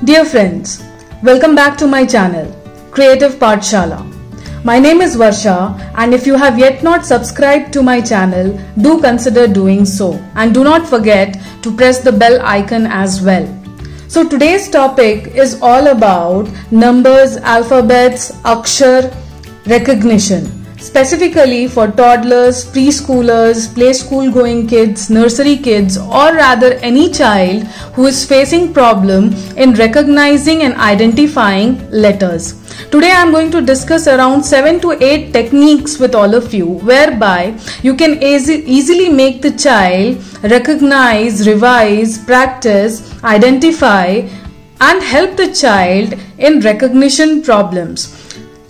Dear friends, welcome back to my channel, Creative Pathshala. My name is Varsha, and if you have yet not subscribed to my channel, do consider doing so and do not forget to press the bell icon as well. So today's topic is all about numbers, alphabets, akshar, recognition. Specifically for toddlers, preschoolers, play school going kids, nursery kids, or rather any child who is facing problem in recognizing and identifying letters. Today I am going to discuss around 7 to 8 techniques with all of you, whereby you can easily make the child recognize, revise, practice, identify and help the child in recognition problems.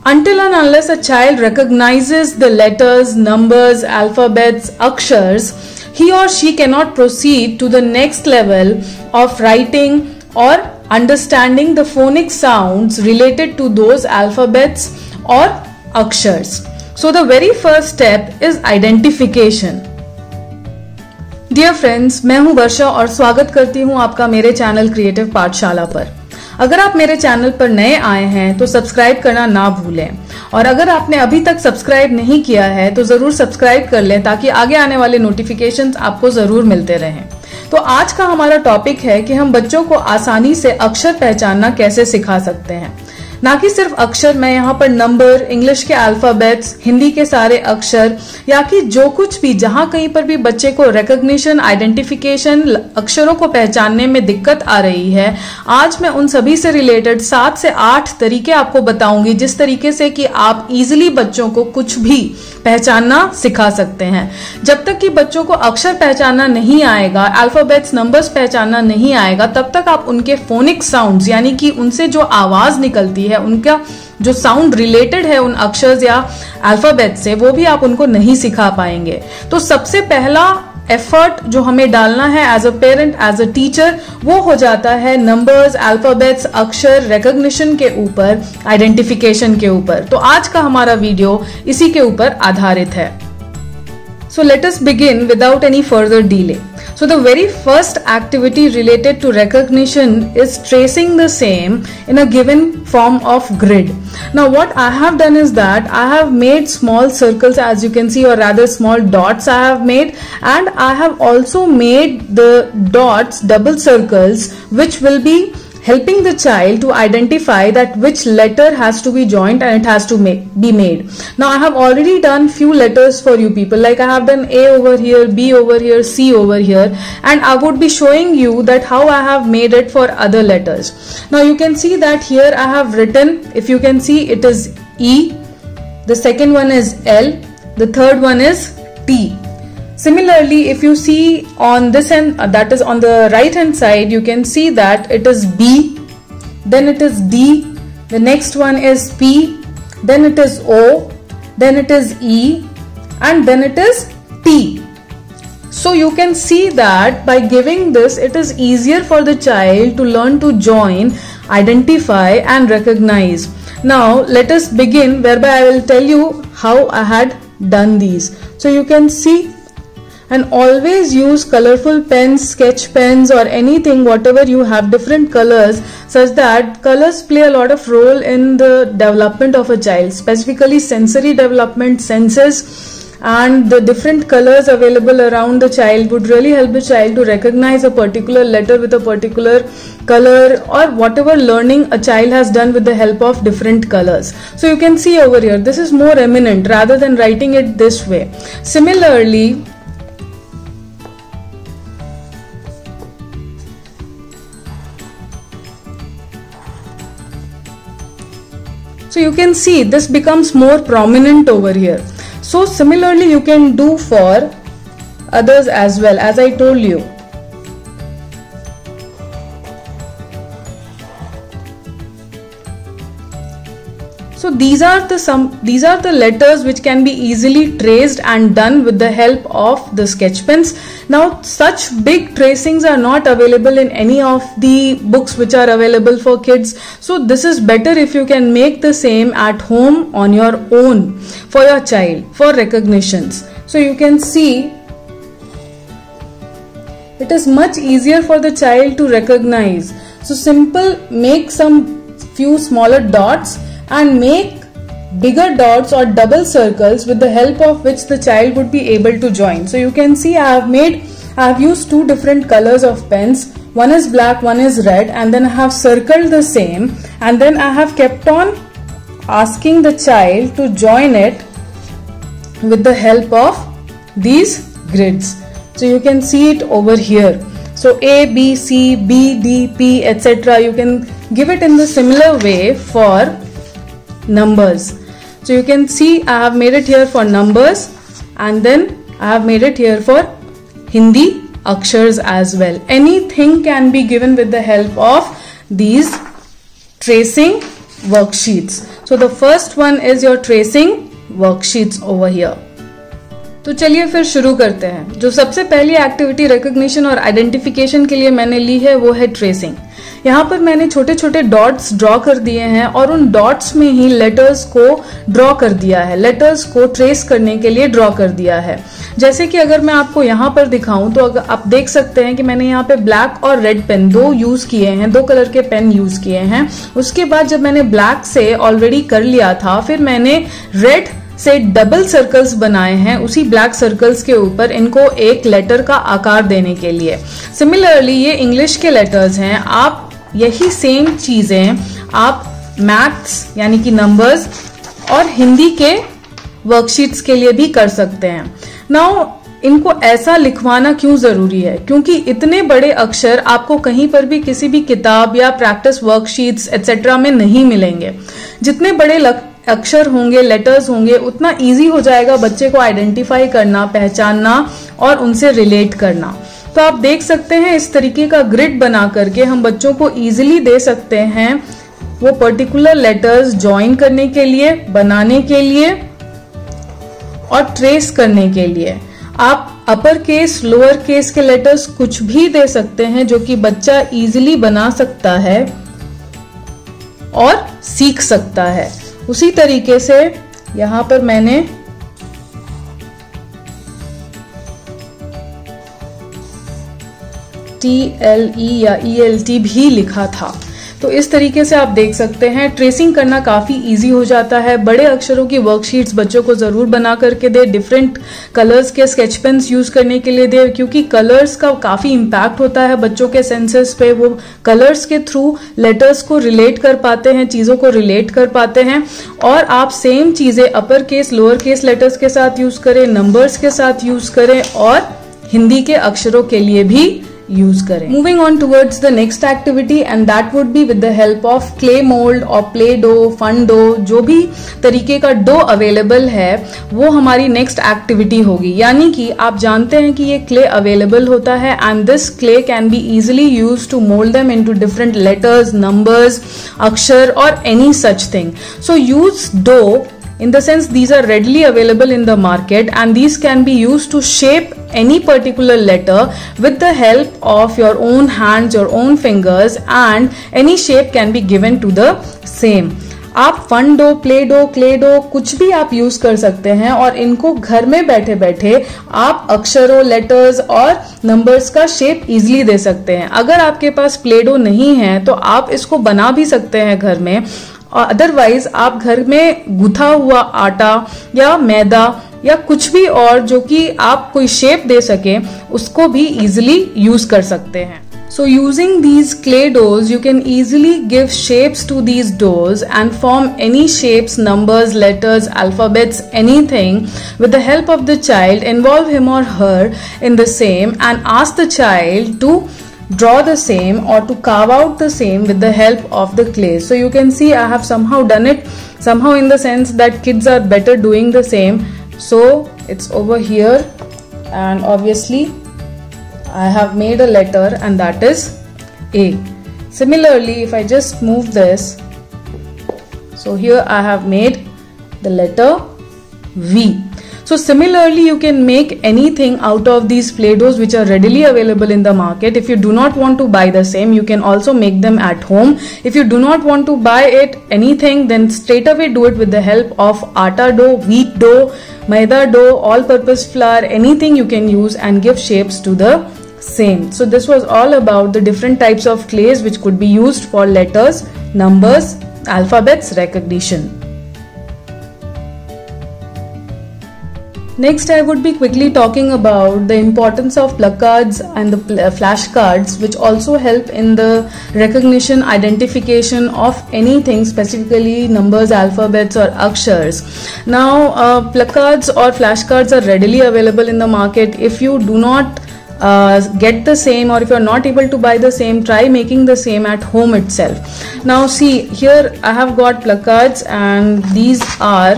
Until and unless a child recognizes the letters, numbers, alphabets, akshars, he or she cannot proceed to the next level of writing or understanding the phonic sounds related to those alphabets or akshars. So the very first step is identification. Dear friends, मैं हूँ वर्षा और स्वागत करती हूँ आपका मेरे channel creative पाठशाला पर। अगर आप मेरे चैनल पर नए आए हैं तो सब्सक्राइब करना ना भूलें, और अगर आपने अभी तक सब्सक्राइब नहीं किया है तो जरूर सब्सक्राइब कर लें ताकि आगे आने वाले नोटिफिकेशंस आपको जरूर मिलते रहें। तो आज का हमारा टॉपिक है कि हम बच्चों को आसानी से अक्षर पहचानना कैसे सिखा सकते हैं। ना कि सिर्फ अक्षर, मैं यहाँ पर नंबर, इंग्लिश के अल्फाबेट्स, हिंदी के सारे अक्षर, या कि जो कुछ भी जहां कहीं पर भी बच्चे को रिकॉग्निशन, आइडेंटिफिकेशन, अक्षरों को पहचानने में दिक्कत आ रही है, आज मैं उन सभी से रिलेटेड 7 से 8 तरीके आपको बताऊंगी जिस तरीके से कि आप इजिली बच्चों को कुछ भी पहचानना सिखा सकते हैं। जब तक कि बच्चों को अक्षर पहचानना नहीं आएगा, अल्फाबेट्स, नंबर्स पहचानना नहीं आएगा, तब तक आप उनके फोनिक साउंड्स यानी कि उनसे जो आवाज निकलती है, उनका जो साउंड रिलेटेड है उन अक्षर्स या अल्फाबेट से, वो भी आप उनको नहीं सिखा पाएंगे। तो सबसे पहला एफर्ट जो हमें डालना है as a parent, as a teacher, वो हो जाता है नंबर्स, अल्फाबेट्स, अक्षर, रिकॉग्निशन के ऊपर, आइडेंटिफिकेशन के ऊपर। तो आज का हमारा वीडियो इसी के ऊपर आधारित है। So let us begin without any further delay. So the very first activity related to recognition is tracing the same in a given form of grid. Now what I have done is that I have made small circles, as you can see, or rather small dots I have made, and I have also made the dots double circles, which will be helping the child to identify that which letter has to be joined and it has to be made. Now I have already done few letters for you people, like I have done A over here, B over here, C over here, and I would be showing you that how I have made it for other letters. Now you can see that here I have written, if you can see, it is E, the second one is L, the third one is T. Similarly, if you see on this end, that is on the right hand side, you can see that it is B, then it is D, the next one is P, then it is O, then it is E, and then it is T. So you can see that by giving this, it is easier for the child to learn to join, identify and recognize. Now let us begin, whereby I will tell you how I had done these. So you can see, and always use colorful pens, sketch pens or anything, whatever you have, different colors, such that colors play a lot of role in the development of a child, specifically sensory development, senses, and the different colors available around the child would really help the child to recognize a particular letter with a particular color, or whatever learning a child has done with the help of different colors. So you can see over here, this is more eminent rather than writing it this way. Similarly, so you can see this becomes more prominent over here. So similarly you can do for others as well, as I told you. So these are the letters which can be easily traced and done with the help of the sketch pens. Now such big tracings are not available in any of the books which are available for kids. So this is better if you can make the same at home on your own for your child for recognitions. So you can see it is much easier for the child to recognize. So simple, make some few smaller dots and make bigger dots or double circles with the help of which the child would be able to join. So you can see I have used two different colors of pens. One is black, one is red, and then I have circled the same, and then I have kept on asking the child to join it with the help of these grids. So you can see it over here. So A, B, C, B, D, P, etc. You can give it in the similar way for numbers. So you can see I have made it here for numbers, and then I have made it here for Hindi akshars as well. Anything can be given with the help of these tracing worksheets. So the first one is your tracing worksheets over here. तो चलिए फिर शुरू करते हैं। जो सबसे पहली activity recognition और आइडेंटिफिकेशन के लिए मैंने ली है वो है ट्रेसिंग। यहाँ पर मैंने छोटे छोटे डॉट्स ड्रॉ कर दिए हैं और उन डॉट्स में ही लेटर्स को ड्रॉ कर दिया है, लेटर्स को ट्रेस करने के लिए ड्रॉ कर दिया है। जैसे कि अगर मैं आपको यहाँ पर दिखाऊं तो अगर आप देख सकते हैं कि मैंने यहाँ पे ब्लैक और रेड पेन दो यूज किए हैं, दो कलर के पेन यूज किए हैं। उसके बाद जब मैंने ब्लैक से ऑलरेडी कर लिया था, फिर मैंने रेड से डबल सर्कल्स बनाए हैं उसी ब्लैक सर्कल्स के ऊपर, इनको एक लेटर का आकार देने के लिए। सिमिलरली ये इंग्लिश के लेटर्स हैं, आप यही सेम चीजें आप मैथ्स यानी कि नंबर्स और हिंदी के वर्कशीट्स के लिए भी कर सकते हैं। नाउ इनको ऐसा लिखवाना क्यों जरूरी है? क्योंकि इतने बड़े अक्षर आपको कहीं पर भी किसी भी किताब या प्रैक्टिस वर्कशीट्स एटसेट्रा में नहीं मिलेंगे। जितने बड़े अक्षर होंगे, लेटर्स होंगे, उतना इजी हो जाएगा बच्चे को आइडेंटिफाई करना, पहचानना और उनसे रिलेट करना। तो आप देख सकते हैं इस तरीके का ग्रिड बना करके हम बच्चों को इजीली दे सकते हैं वो पर्टिकुलर लेटर्स ज्वाइन करने के लिए, बनाने के लिए और ट्रेस करने के लिए। आप अपर केस, लोअर केस के लेटर्स कुछ भी दे सकते हैं जो कि बच्चा इजीली बना सकता है और सीख सकता है। उसी तरीके से यहां पर मैंने TLE या ELT भी लिखा था। तो इस तरीके से आप देख सकते हैं ट्रेसिंग करना काफी इजी हो जाता है। बड़े अक्षरों की वर्कशीट्स बच्चों को जरूर बना करके दे, डिफरेंट कलर्स के स्केच पेन्स यूज करने के लिए दे, क्योंकि कलर्स का काफी इम्पैक्ट होता है बच्चों के सेंसेस पे। वो कलर्स के थ्रू लेटर्स को रिलेट कर पाते हैं, चीजों को रिलेट कर पाते हैं। और आप सेम चीजें upper case, lower case letters के साथ यूज करें, नंबर्स के साथ यूज करें और हिंदी के अक्षरों के लिए भी यूज करें। Moving on towards the next activity and that would be with the help of clay mould और प्ले डो, फन डो, जो भी तरीके का डो अवेलेबल है वो हमारी नेक्स्ट एक्टिविटी होगी। यानी कि आप जानते हैं कि ये क्ले अवेलेबल होता है and this clay can be easily use to mould them into different letters, numbers, अक्षर और any such thing. So use dough in the sense these are readily available in the market and these can be used to shape any particular letter with the help of your own hands, your own fingers, and any shape can be given to the same. आप fun dough, play dough, clay dough कुछ भी आप use कर सकते हैं और इनको घर में बैठे बैठे आप अक्षरों, लेटर्स और नंबर्स का शेप इजीली दे सकते हैं। अगर आपके पास प्ले डो नहीं है तो आप इसको बना भी सकते हैं घर में। अदरवाइज आप घर में गुथा हुआ आटा या मैदा या कुछ भी और जो कि आप कोई शेप दे सके उसको भी इजीली यूज कर सकते हैं। So using these clay doughs, you can easily give shapes to these doughs and form any shapes, numbers, letters, alphabets, anything with the help of the child. Involve him or her in the same and ask the child to draw the same or to carve out the same with the help of the clay. So you can see I have somehow done it somehow in the sense that kids are better doing the same. So it's over here and obviously I have made a letter and that is A. Similarly, if I just move this, so here I have made the letter V. So similarly, you can make anything out of these Play-Dohs which are readily available in the market. If you do not want to buy the same, you can also make them at home. If you do not want to buy it anything, then straight away do it with the help of atta dough, wheat dough, maida dough, all-purpose flour, anything you can use and give shapes to the same. So this was all about the different types of clays which could be used for letters, numbers, alphabets recognition. Next, I would be quickly talking about the importance of placards and the flashcards, which also help in the recognition, identification of anything, specifically numbers, alphabets or akshars. Now, placards or flashcards are readily available in the market. If you do not get the same, or if you're not able to buy the same, try making the same at home itself. Now see, here I have got placards, and these are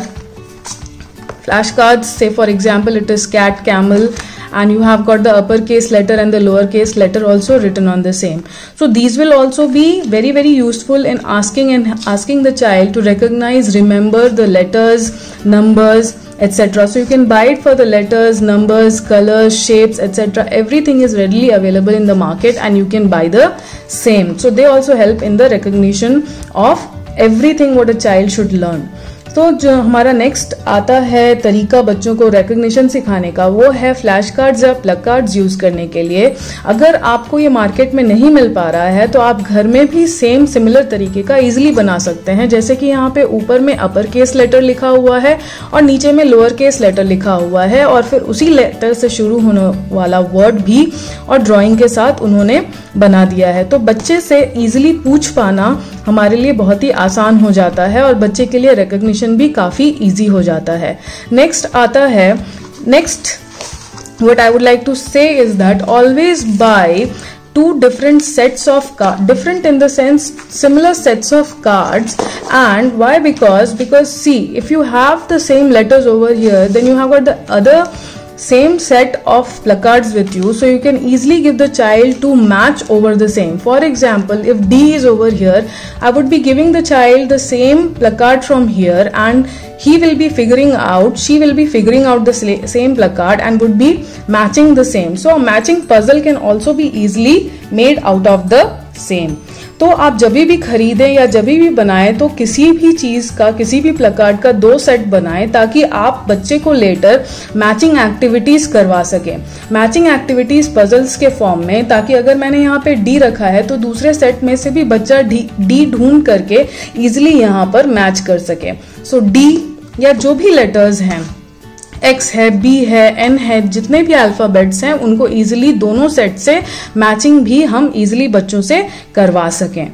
flashcards. Say for example, it is cat, camel, and you have got the uppercase letter and the lowercase letter also written on the same. So these will also be very, very useful in asking the child to recognize, remember the letters, numbers, etc. So you can buy it for the letters, numbers, colors, shapes, etc. Everything is readily available in the market and you can buy the same. So they also help in the recognition of everything what a child should learn. तो जो हमारा next आता है तरीका बच्चों को recognition सिखाने का, वो है फ्लैश कार्ड्स या प्लग कार्ड्स यूज करने के लिए. अगर आपको ये मार्केट में नहीं मिल पा रहा है तो आप घर में भी सेम सिमिलर तरीके का इजीली बना सकते हैं. जैसे कि यहाँ पे ऊपर में अपर केस लेटर लिखा हुआ है और नीचे में लोअर केस लेटर लिखा हुआ है, और फिर उसी लेटर से शुरू होने वाला वर्ड भी और ड्राइंग के साथ उन्होंने बना दिया है. तो बच्चे से इजीली पूछ पाना हमारे लिए बहुत ही आसान हो जाता है और बच्चे के लिए रिकग्निशन भी काफी इजी हो जाता है. नेक्स्ट आता है, what I would like to say is that always buy two different sets of cards, different in the sense similar sets of cards. And why? Because see, if you have the same letters over here, then you have got the other same set of placards with you, so you can easily give the child to match over the same. For example, if D is over here, I would be giving the child the same placard from here, and she will be figuring out the same placard and would be matching the same. So a matching puzzle can also be easily made out of the same. तो आप जब भी खरीदें या जब भी बनाएं तो किसी भी चीज का, किसी भी प्लकार्ड का 2 सेट बनाएं ताकि आप बच्चे को लेटर मैचिंग एक्टिविटीज करवा सकें. मैचिंग एक्टिविटीज पजल्स के फॉर्म में, ताकि अगर मैंने यहाँ पे डी रखा है तो दूसरे सेट में से भी बच्चा डी ढूंढ करके इजिली यहाँ पर मैच कर सके. सो डी या जो भी लेटर्स हैं, एक्स है, बी है, एन है, जितने भी अल्फाबेट्स हैं उनको इजीली दोनों सेट से मैचिंग भी हम इजीली बच्चों से करवा सकें.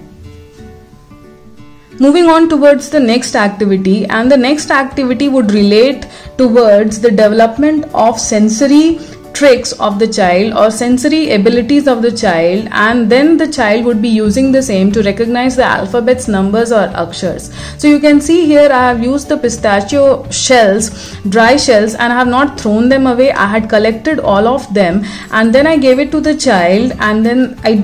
Moving on towards the next activity, and the next activity would relate towards the development of sensory tricks of the child or sensory abilities of the child, and then the child would be using the same to recognize the alphabets, numbers or akshars. So you can see here I have used the pistachio shells, dry shells, and I have not thrown them away. I had collected all of them and then I gave it to the child, and then I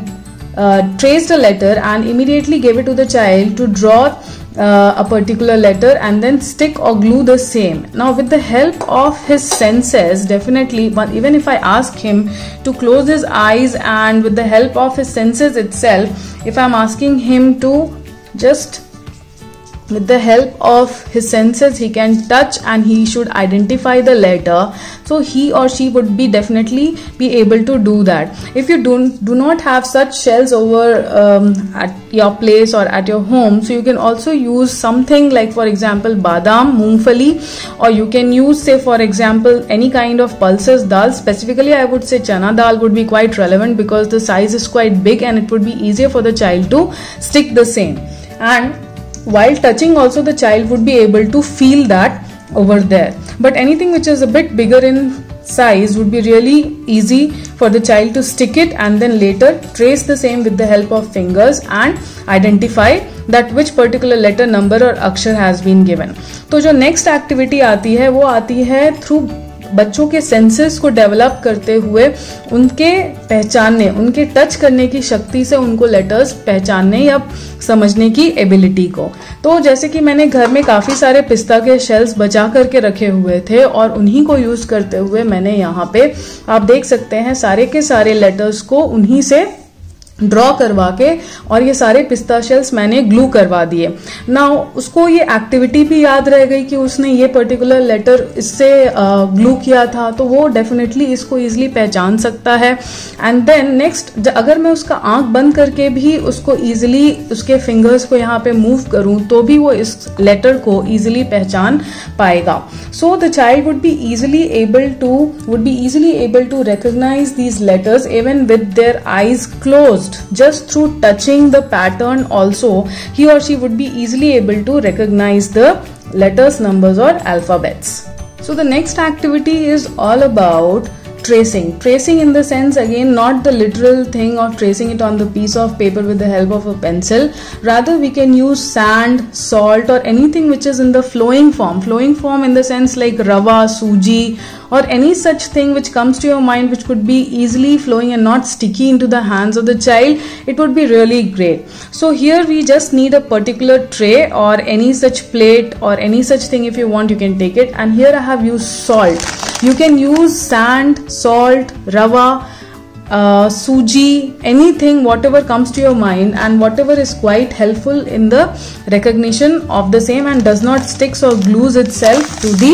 traced a letter and immediately gave it to the child to draw a particular letter and then stick or glue the same. Now with the help of his senses, definitely, but even if I ask him to close his eyes, and with the help of his senses itself, if I'm asking him to just, with the help of his senses, he can touch and he should identify the letter, so he or she would be definitely be able to do that. If you do not have such shells over at your place or at your home, so you can also use something like, for example, badam, moongfali, or you can use, say for example, any kind of pulses dal. Specifically I would say chana dal would be quite relevant because the size is quite big and it would be easier for the child to stick the same. And while touching also the child would be able to feel that over there. But anything which is a bit bigger in size would be really easy for the child to stick it and then later trace the same with the help of fingers and identify that which particular letter, number or akshar has been given. तो जो next activity आती है वो आती है through बच्चों के senses को डेवलप करते हुए उनके पहचानने, उनके टच करने की शक्ति से उनको लेटर्स पहचानने या समझने की एबिलिटी को. तो जैसे कि मैंने घर में काफी सारे पिस्ता के शेल्स बचा करके रखे हुए थे और उन्हीं को यूज करते हुए मैंने यहाँ पे आप देख सकते हैं सारे के सारे लेटर्स को उन्हीं से ड्रॉ करवा के और ये सारे पिस्ता शेल्स मैंने ग्लू करवा दिए। नाउ उसको ये एक्टिविटी भी याद रह गई कि उसने ये पर्टिकुलर लेटर इससे ग्लू किया था, तो वो डेफिनेटली इसको इजीली पहचान सकता है। एंड देन नेक्स्ट, अगर मैं उसका आंख बंद करके भी उसको इजीली उसके फिंगर्स को यहाँ पे मूव करूं तो भी वो इस लेटर को इजीली पहचान पाएगा। So the child would be easily able to recognize these letters even with their eyes closed. Just through touching the pattern also, he or she would be easily able to recognize the letters, numbers or alphabets. So the next activity is all about tracing. Tracing in the sense, again, not the literal thing of tracing it on the piece of paper with the help of a pencil. Rather, we can use sand, salt or anything which is in the flowing form. Flowing form in the sense like rava, suji or any such thing which comes to your mind which could be easily flowing and not sticky into the hands of the child. It would be really great. So here we just need a particular tray or any such plate or any such thing. If you want, you can take it. And here I have used salt. You can use sand, salt, rava, suji, anything, whatever comes to your mind and whatever is quite helpful in the recognition of the same and does not stick or glues itself to the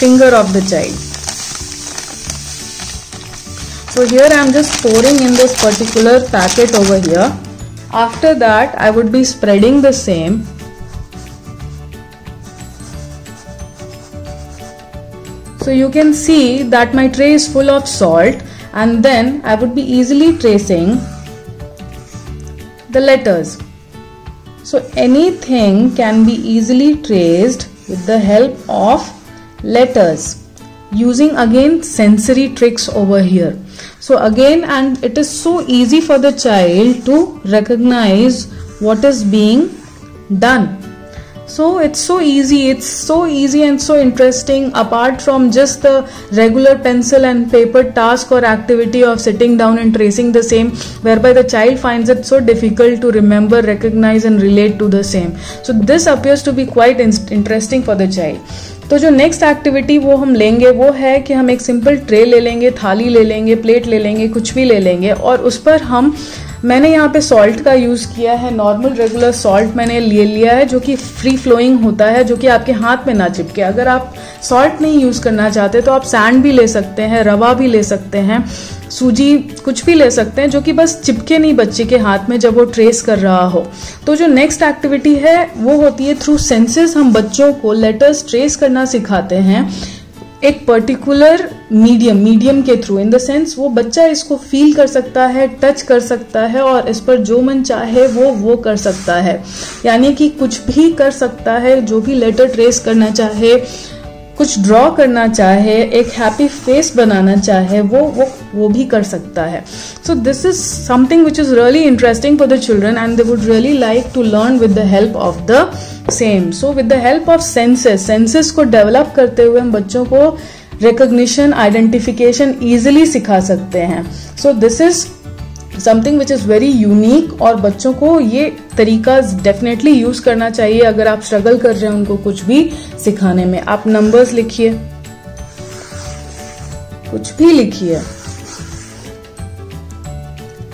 finger of the child. So here I am just pouring in this particular packet over here. After that, I would be spreading the same. So you can see that my tray is full of salt, and then I would be easily tracing the letters. So anything can be easily traced with the help of letters using again sensory tricks over here. So again, and it is so easy for the child to recognize what is being done. So it's so easy and so interesting, apart from just the regular pencil and paper task or activity of sitting down and tracing the same, whereby the child finds it so difficult to remember, recognize and relate to the same. So this appears to be quite interesting for the child. तो जो next activity वो हम लेंगे वो है कि हम एक सिंपल ट्रे ले लेंगे, थाली ले लेंगे, प्लेट ले लेंगे, कुछ भी ले लेंगे और उस पर मैंने यहाँ पे सॉल्ट का यूज़ किया है। नॉर्मल रेगुलर सॉल्ट मैंने ले लिया है जो कि फ्री फ्लोइंग होता है, जो कि आपके हाथ में ना चिपके। अगर आप सॉल्ट नहीं यूज़ करना चाहते तो आप सैंड भी ले सकते हैं, रवा भी ले सकते हैं, सूजी, कुछ भी ले सकते हैं जो कि बस चिपके नहीं बच्चे के हाथ में जब वो ट्रेस कर रहा हो। तो जो नेक्स्ट एक्टिविटी है वो होती है थ्रू सेंसेस हम बच्चों को लेटर्स ट्रेस करना सिखाते हैं एक पर्टिकुलर मीडियम के थ्रू। इन द सेंस वो बच्चा इसको फील कर सकता है, टच कर सकता है और इस पर जो मन चाहे वो कर सकता है, यानी कि कुछ भी कर सकता है। जो भी लेटर ट्रेस करना चाहे, कुछ ड्रॉ करना चाहे, एक हैप्पी फेस बनाना चाहे, वो भी कर सकता है। So this is something which is really interesting for the children and they would really like to learn with the help of the same. So with the help of senses को develop करते हुए हम बच्चों को recognition, identification easily सिखा सकते हैं। सो this is something which is very unique और बच्चों को ये तरीका डेफिनेटली यूज करना चाहिए अगर आप स्ट्रगल कर रहे हैं उनको कुछ भी सिखाने में। आप नंबर्स लिखिए, कुछ भी लिखिए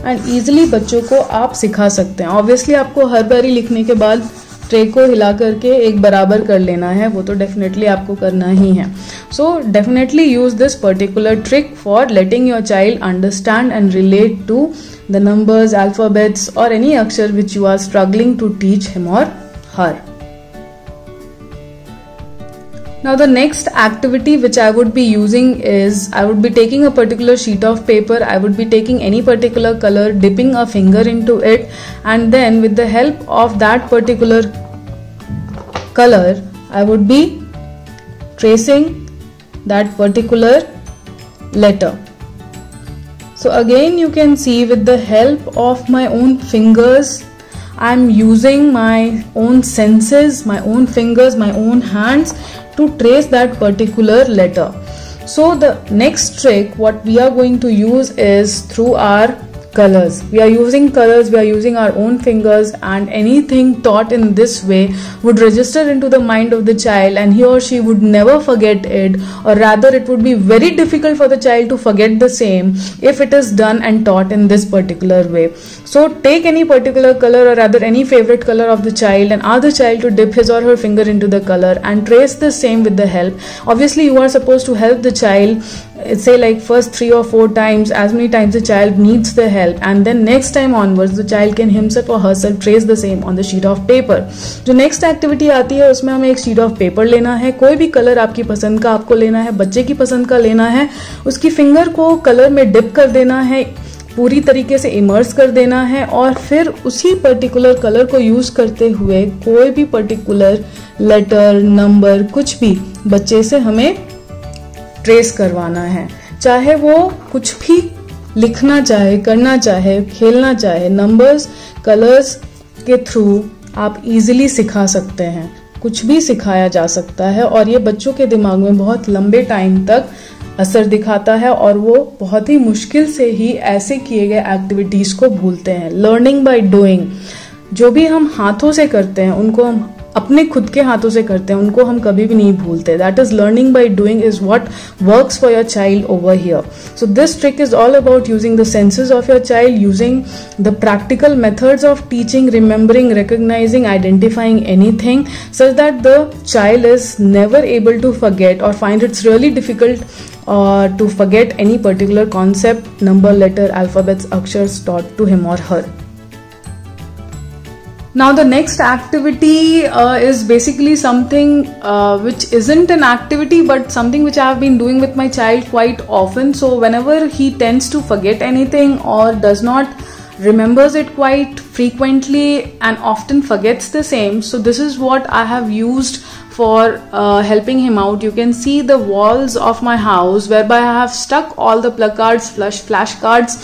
एंड इजिली बच्चों को आप सिखा सकते हैं। ऑब्वियसली आपको हर बारी लिखने के बाद ट्रे को हिला करके एक बराबर कर लेना है, वो तो डेफिनेटली आपको करना ही है। So definitely use this particular trick for letting your child understand and relate to the numbers, alphabets or any akshar which you are struggling to teach him or her. Now the next activity which I would be using is I would be taking a particular sheet of paper, I would be taking any particular color, dipping a finger into it and then with the help of that particular color I would be tracing that particular letter. So again you can see with the help of my own fingers, I am using my own senses, my own fingers, my own hands to trace that particular letter. So the next trick what we are going to use is through our colors. We are using colors, we are using our own fingers, and anything taught in this way would register into the mind of the child, and he or she would never forget it, or rather it would be very difficult for the child to forget the same if it is done and taught in this particular way. So take any particular color, or rather any favorite color of the child, and ask the child to dip his or her finger into the color and trace the same with the help. Obviously you are supposed to help the child, say like first 3 or 4 times, as many times the child needs the help, and then next time onwards the child can himself or herself trace the same on the sheet of paper. जो next activity आती है उसमें हमें एक sheet of paper लेना है, कोई भी कलर आपकी पसंद का आपको लेना है, बच्चे की पसंद का लेना है, उसकी फिंगर को कलर में डिप कर देना है, पूरी तरीके से इमर्स कर देना है, और फिर उसी पर्टिकुलर कलर को यूज करते हुए कोई भी पर्टिकुलर लेटर, नंबर, कुछ भी बच्चे से हमें ट्रेस करवाना है। चाहे वो कुछ भी लिखना चाहे, करना चाहे, खेलना चाहे, नंबर्स, कलर्स के थ्रू आप इजीली सिखा सकते हैं, कुछ भी सिखाया जा सकता है, और ये बच्चों के दिमाग में बहुत लंबे टाइम तक असर दिखाता है, और वो बहुत ही मुश्किल से ही ऐसे किए गए एक्टिविटीज को भूलते हैं। लर्निंग बाय डूइंग, जो भी हम हाथों से करते हैं, उनको हम अपने खुद के हाथों से करते हैं, उनको हम कभी भी नहीं भूलते। That is learning by doing is what works for your child over here. So this trick is all about using the senses of your child, using the practical methods of teaching, remembering, recognizing, identifying anything, such that the child is never able to forget or find it's really difficult to forget any particular concept, number, letter, alphabets, akshars taught to him or her. Now the next activity is basically something which isn't an activity but something which I have been doing with my child quite often. So whenever he tends to forget anything or does not remembers it quite frequently and often forgets the same, so this is what I have used for helping him out. You can see the walls of my house whereby I have stuck all the placards, flashcards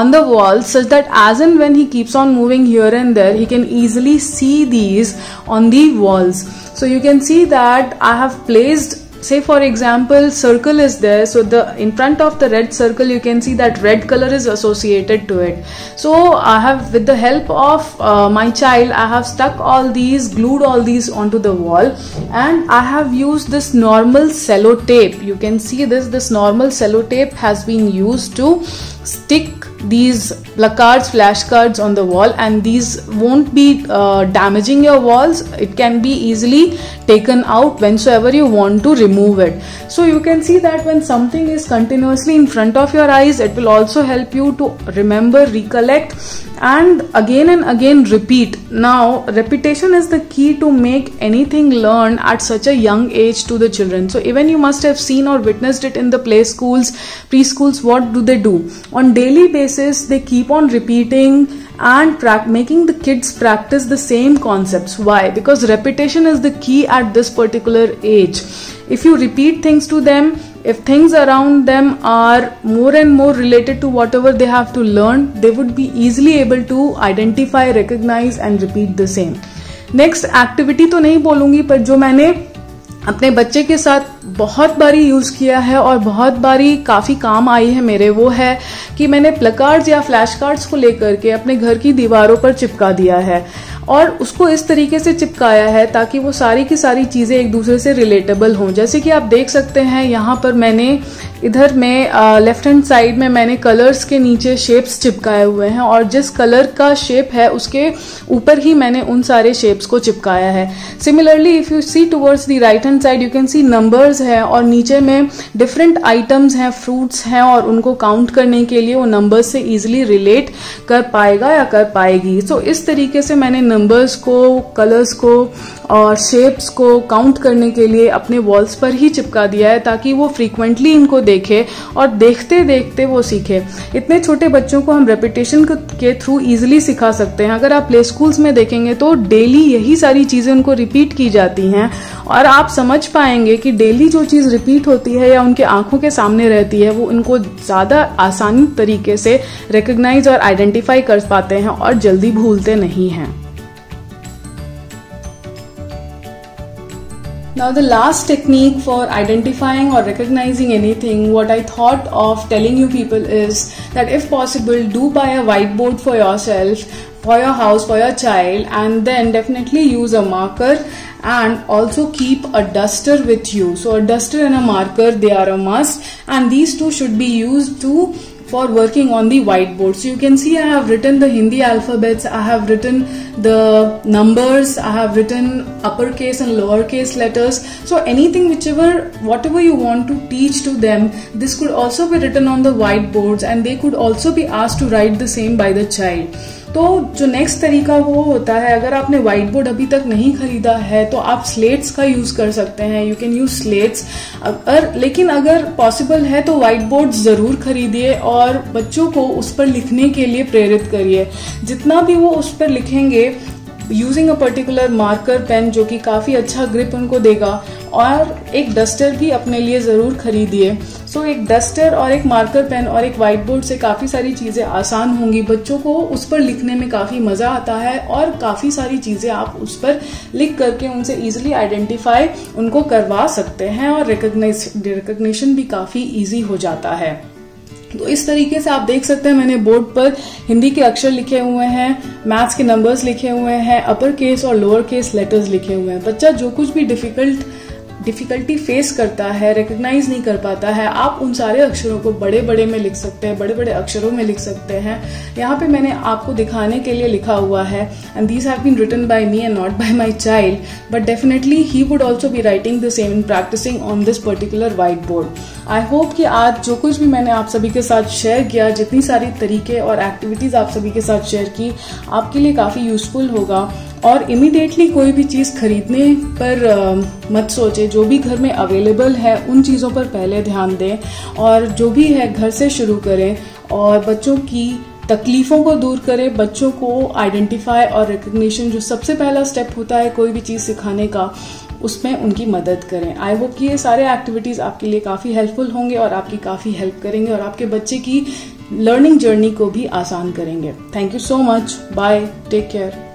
on the walls, such that as and when he keeps on moving here and there, he can easily see these on the walls. So you can see that I have placed, say for example, circle is there, so the in front of the red circle you can see that red color is associated to it. So I have, with the help of my child, I have stuck all these, glued all these onto the wall, and I have used this normal cello tape. You can see this normal cello tape has been used to stick these placards, flashcards on the wall, and these won't be damaging your walls. It can be easily taken out whensoever you want to remove it. So you can see that when something is continuously in front of your eyes, it will also help you to remember, recollect, and again repeat. Now repetition is the key to make anything learn at such a young age to the children. So even you must have seen or witnessed it in the play schools, preschools. What do they do? On daily basis they keep on repeating and making the kids practice the same concepts. Why? Because repetition is the key at this particular age. If you repeat things to them, if things around them are more and more related to whatever they have to learn, they would be easily able to identify, recognize and repeat the same. Next activity तो नहीं बोलूंगी, पर जो मैंने अपने बच्चे के साथ बहुत बारी यूज किया है और बहुत बारी काफी काम आई है मेरे, वो है कि मैंने प्लकार्ड्स या फ्लैश कार्ड्स को लेकर के अपने घर की दीवारों पर चिपका दिया है, और उसको इस तरीके से चिपकाया है ताकि वो सारी की सारी चीजें एक दूसरे से रिलेटेबल हों। जैसे कि आप देख सकते हैं यहाँ पर मैंने इधर में लेफ्ट हैंड साइड में मैंने कलर्स के नीचे शेप्स चिपकाए हुए हैं, और जिस कलर का शेप है उसके ऊपर ही मैंने उन सारे शेप्स को चिपकाया है। Similarly if you see towards the right hand side, you can see numbers है, और नीचे में डिफरेंट आइटम्स हैं, फ्रूट्स हैं, और उनको काउंट करने के लिए वो नंबर्स से इजिली रिलेट कर पाएगा या कर पाएगी। सो इस तरीके से मैंने नंबर्स को, कलर्स को और शेप्स को काउंट करने के लिए अपने वॉल्स पर ही चिपका दिया है, ताकि वो फ्रीक्वेंटली इनको देखे और देखते देखते वो सीखे। इतने छोटे बच्चों को हम रेपिटेशन के थ्रू इजीली सिखा सकते हैं। अगर आप प्ले स्कूल्स में देखेंगे तो डेली यही सारी चीजें उनको रिपीट की जाती हैं, और आप समझ पाएंगे कि डेली जो चीज रिपीट होती है या उनके आंखों के सामने रहती है, वो उनको ज्यादा आसानी तरीके से रिकॉग्नाइज और आइडेंटिफाई कर पाते हैं और जल्दी भूलते नहीं हैं। Now the last technique for identifying or recognizing anything, what I thought of telling you people is that if possible, do buy a whiteboard for yourself, for your house, for your child, and then definitely use a marker and also keep a duster with you. So a duster and a marker, they are a must, and these two should be used for working on the whiteboard. So you can see I have written the Hindi alphabets, I have written the numbers, I have written uppercase and lowercase letters. So anything, whatever you want to teach to them, this could also be written on the whiteboards, and they could also be asked to write the same by the child. तो जो next तरीका वो होता है, अगर आपने white board अभी तक नहीं खरीदा है तो आप स्लेट्स का यूज कर सकते हैं. You can use slates. लेकिन अगर पॉसिबल है तो व्हाइट बोर्ड जरूर खरीदिए और बच्चों को उस पर लिखने के लिए प्रेरित करिए. जितना भी वो उस पर लिखेंगे, using a particular marker pen जो कि काफी अच्छा ग्रिप उनको देगा, और एक डस्टर भी अपने लिए जरूर खरीदिए. सो एक डस्टर और एक मार्कर पेन और एक व्हाइट बोर्ड से काफी सारी चीजें आसान होंगी. बच्चों को उस पर लिखने में काफी मजा आता है और काफी सारी चीजें आप उस पर लिख करके उनसे इजिली आइडेंटिफाई उनको करवा सकते हैं, और रिकग्निशन भी काफी इजी हो जाता है. तो इस तरीके से आप देख सकते हैं मैंने बोर्ड पर हिंदी के अक्षर लिखे हुए हैं, मैथ्स के नंबर्स लिखे हुए हैं, अपर केस और लोअर केस लेटर्स लिखे हुए हैं. बच्चा जो कुछ भी डिफिकल्टी फेस करता है, रिकग्नाइज नहीं कर पाता है, आप उन सारे अक्षरों को बड़े बड़े में लिख सकते हैं, बड़े बड़े अक्षरों में लिख सकते हैं. यहाँ पे मैंने आपको दिखाने के लिए लिखा हुआ है, and these have been written by me and not by my child, but definitely he would also be writing the same in practising on this particular white board. I hope कि आज जो कुछ भी मैंने आप सभी के साथ शेयर किया, जितनी सारी तरीके और एक्टिविटीज आप सभी के साथ शेयर की, आपके लिए काफी यूजफुल होगा. और इमीडिएटली कोई भी चीज खरीदने पर मत सोचे. जो भी घर में अवेलेबल है उन चीजों पर पहले ध्यान दें, और जो भी है घर से शुरू करें, और बच्चों की तकलीफों को दूर करें. बच्चों को आइडेंटिफाई और रिकग्निशन, जो सबसे पहला स्टेप होता है कोई भी चीज सिखाने का, उसमें उनकी मदद करें. आई होप कि ये सारे एक्टिविटीज आपके लिए काफी हेल्पफुल होंगे और आपकी काफी हेल्प करेंगे और आपके बच्चे की लर्निंग जर्नी को भी आसान करेंगे. Thank you so much. Bye. Take care.